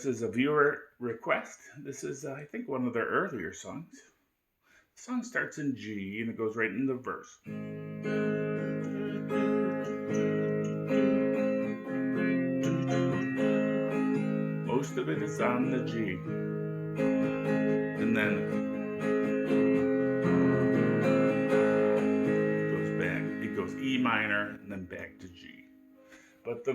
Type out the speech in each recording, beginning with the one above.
this is a viewer request. This is, I think, one of their earlier songs. The song starts in G and it goes right into the verse. Most of it is on the G. And then it goes E minor and then back to G. But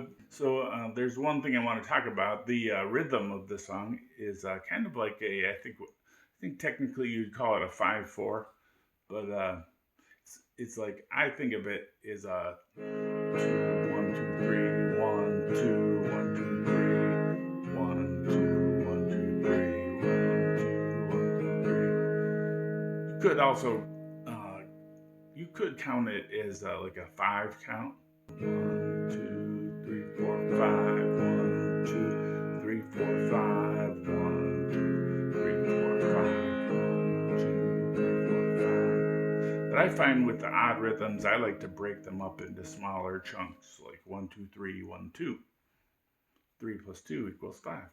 there's one thing I want to talk about. The rhythm of the song is kind of like I think technically you'd call it a 5/4, but it's like I think of it as a 2 1 2 3 1 2 1 2 3 1 2 1 2 3 1 2 1 2 3. You could also you could count it as like a 5 count. 1 2 3 4 5 1 2 3 4 5 1 2 3 4 5 1 2 3 4 5. But I find with the odd rhythms, I like to break them up into smaller chunks, like 1 2 3 1 2. 3 plus 2 equals 5.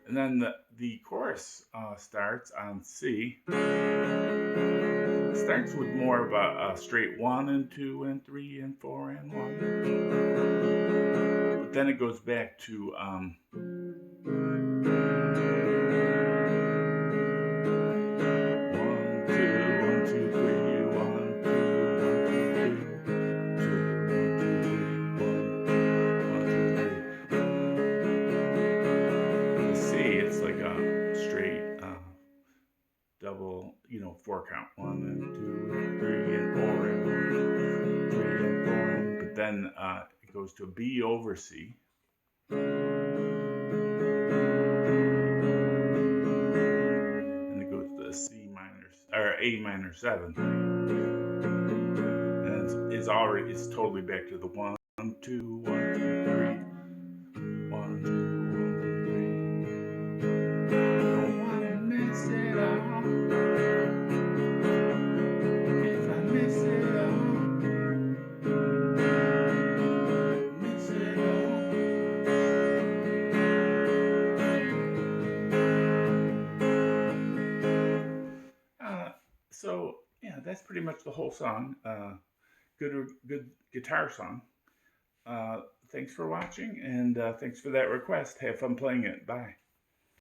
And then the chorus starts on C. It starts with more of a straight 1 and 2 and 3 and 4 and 1. But then it goes back to 1 2 1 2 3 1 2 double, 4 count. 1 and 2 and 3 and 4 and 1, 3 and 4. But then it goes to a B over C. And it goes to a A minor 7. And it's totally back to the 1 2 1 2 3 1 2 So yeah, that's pretty much the whole song. Good guitar song. Thanks for watching, and thanks for that request. Have fun playing it. Bye.